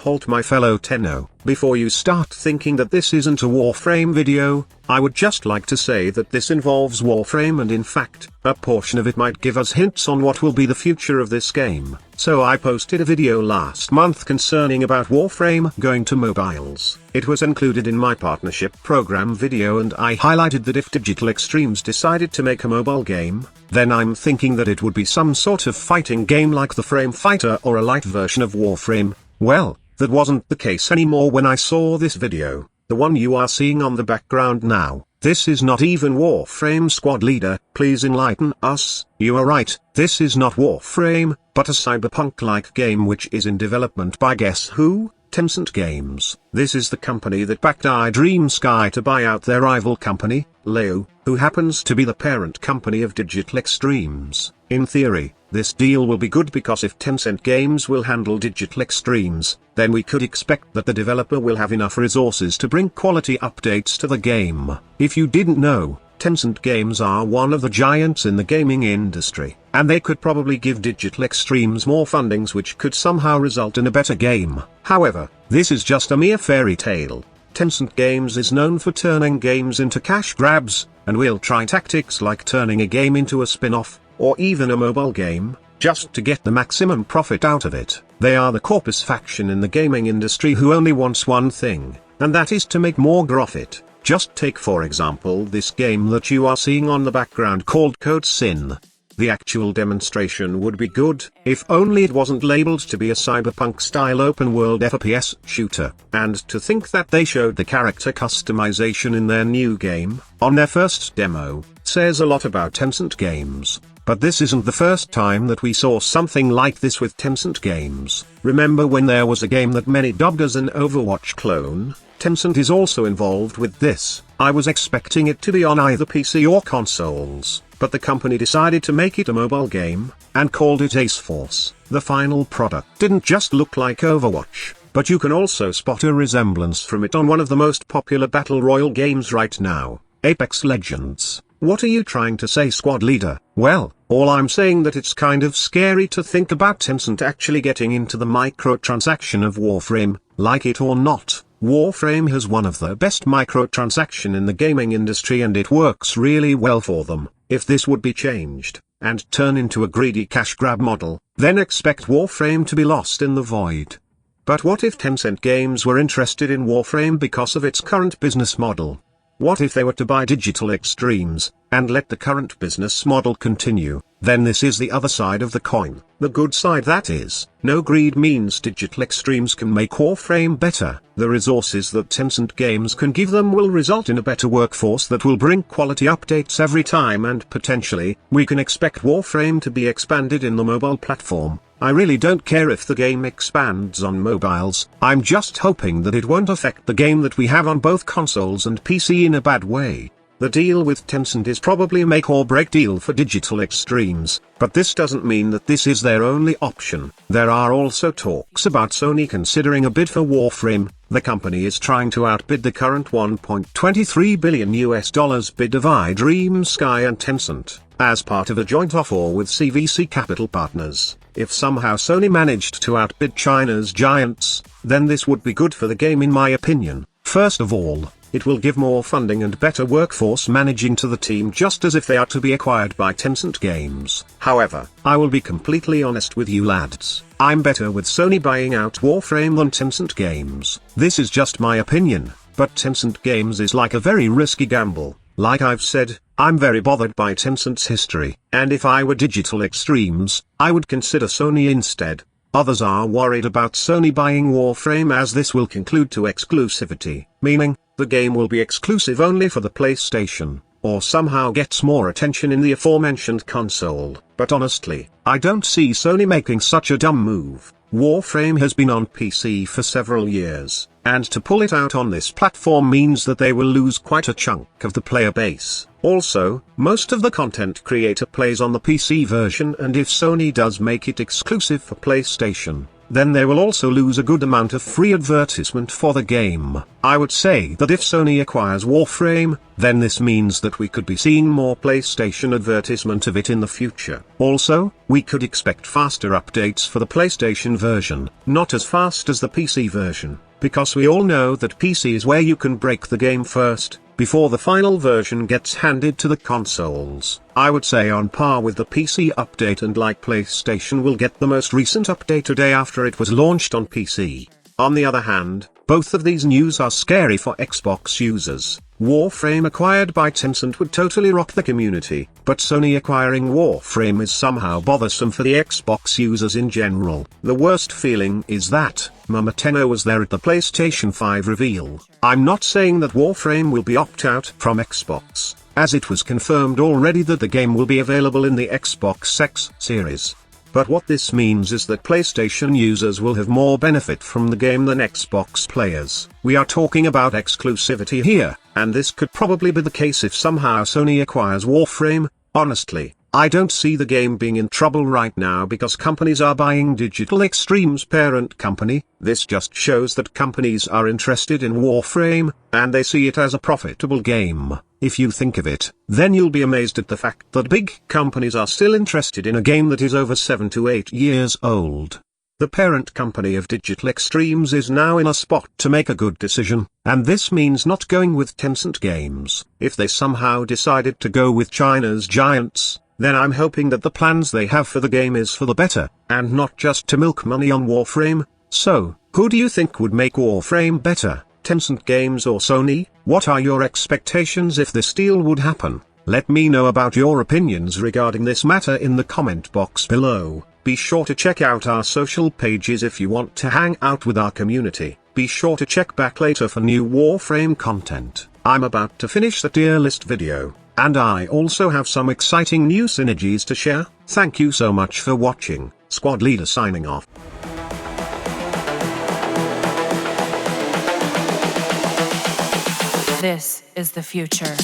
Halt my fellow Tenno, before you start thinking that this isn't a Warframe video, I would just like to say that this involves Warframe and in fact, a portion of it might give us hints on what will be the future of this game. So I posted a video last month concerning about Warframe going to mobiles. It was included in my partnership program video and I highlighted that if Digital Extremes decided to make a mobile game, then I'm thinking that it would be some sort of fighting game like the Frame Fighter or a light version of Warframe. Well, that wasn't the case anymore when I saw this video, the one you are seeing on the background now. This is not even Warframe. Squad Leader, please enlighten us. You are right, this is not Warframe, but a cyberpunk-like game which is in development by guess who? Tencent Games. This is the company that backed iDream Sky to buy out their rival company, Leo, who happens to be the parent company of Digital Extremes. In theory, this deal will be good because if Tencent Games will handle Digital Extremes, then we could expect that the developer will have enough resources to bring quality updates to the game. If you didn't know, Tencent Games are one of the giants in the gaming industry, and they could probably give Digital Extremes more fundings which could somehow result in a better game. However, this is just a mere fairy tale. Tencent Games is known for turning games into cash grabs, and will try tactics like turning a game into a spin-off, or even a mobile game, just to get the maximum profit out of it. They are the Corpus faction in the gaming industry who only wants one thing, and that is to make more profit. Just take for example this game that you are seeing on the background called Code Sin. The actual demonstration would be good, if only it wasn't labeled to be a cyberpunk-style open-world FPS shooter. And to think that they showed the character customization in their new game, on their first demo, says a lot about Tencent Games. But this isn't the first time that we saw something like this with Tencent Games. Remember when there was a game that many dubbed as an Overwatch clone? Tencent is also involved with this. I was expecting it to be on either PC or consoles, but the company decided to make it a mobile game, and called it Ace Force. The final product didn't just look like Overwatch, but you can also spot a resemblance from it on one of the most popular battle royale games right now, Apex Legends. What are you trying to say, Squad Leader? Well, all I'm saying that it's kind of scary to think about Tencent actually getting into the microtransaction of Warframe. Like it or not, Warframe has one of the best microtransaction in the gaming industry and it works really well for them. If this would be changed, and turn into a greedy cash grab model, then expect Warframe to be lost in the void. But what if Tencent Games were interested in Warframe because of its current business model? What if they were to buy Digital Extremes, and let the current business model continue? Then this is the other side of the coin. The good side, that is, no greed means Digital Extremes can make Warframe better. The resources that Tencent Games can give them will result in a better workforce that will bring quality updates every time, and potentially, we can expect Warframe to be expanded in the mobile platform. I really don't care if the game expands on mobiles, I'm just hoping that it won't affect the game that we have on both consoles and PC in a bad way. The deal with Tencent is probably a make or break deal for Digital Extremes, but this doesn't mean that this is their only option. There are also talks about Sony considering a bid for Warframe. The company is trying to outbid the current $1.23 billion bid of iDream Sky and Tencent, as part of a joint offer with CVC Capital Partners. If somehow Sony managed to outbid China's giants, then this would be good for the game in my opinion. First of all, it will give more funding and better workforce managing to the team, just as if they are to be acquired by Tencent Games. However, I will be completely honest with you lads, I'm better with Sony buying out Warframe than Tencent Games. This is just my opinion, but Tencent Games is like a very risky gamble. Like I've said, I'm very bothered by Tencent's history, and if I were Digital Extremes, I would consider Sony instead. Others are worried about Sony buying Warframe as this will conclude to exclusivity, meaning, the game will be exclusive only for the PlayStation, or somehow gets more attention in the aforementioned console. But honestly, I don't see Sony making such a dumb move. Warframe has been on PC for several years, and to pull it out on this platform means that they will lose quite a chunk of the player base. Also, most of the content creator plays on the PC version, and if Sony does make it exclusive for PlayStation, then they will also lose a good amount of free advertisement for the game. I would say that if Sony acquires Warframe, then this means that we could be seeing more PlayStation advertisement of it in the future. Also, we could expect faster updates for the PlayStation version, not as fast as the PC version, because we all know that PC is where you can break the game first, before the final version gets handed to the consoles. I would say on par with the PC update, and like PlayStation will get the most recent update a day after it was launched on PC. On the other hand, both of these news are scary for Xbox users. Warframe acquired by Tencent would totally rock the community, but Sony acquiring Warframe is somehow bothersome for the Xbox users in general. The worst feeling is that Mama Tenno was there at the PlayStation 5 reveal. I'm not saying that Warframe will be opted out from Xbox, as it was confirmed already that the game will be available in the Xbox X series. But what this means is that PlayStation users will have more benefit from the game than Xbox players. We are talking about exclusivity here, and this could probably be the case if somehow Sony acquires Warframe. Honestly, I don't see the game being in trouble right now because companies are buying Digital Extreme's parent company. This just shows that companies are interested in Warframe, and they see it as a profitable game. If you think of it, then you'll be amazed at the fact that big companies are still interested in a game that is over 7 to 8 years old. The parent company of Digital Extremes is now in a spot to make a good decision, and this means not going with Tencent games. If they somehow decided to go with China's giants, then I'm hoping that the plans they have for the game is for the better, and not just to milk money on Warframe. So, who do you think would make Warframe better, Tencent Games or Sony? What are your expectations if this deal would happen? Let me know about your opinions regarding this matter in the comment box below. Be sure to check out our social pages if you want to hang out with our community. Be sure to check back later for new Warframe content. I'm about to finish the tier list video, and I also have some exciting new synergies to share. Thank you so much for watching. Squad Leader signing off. This is the future.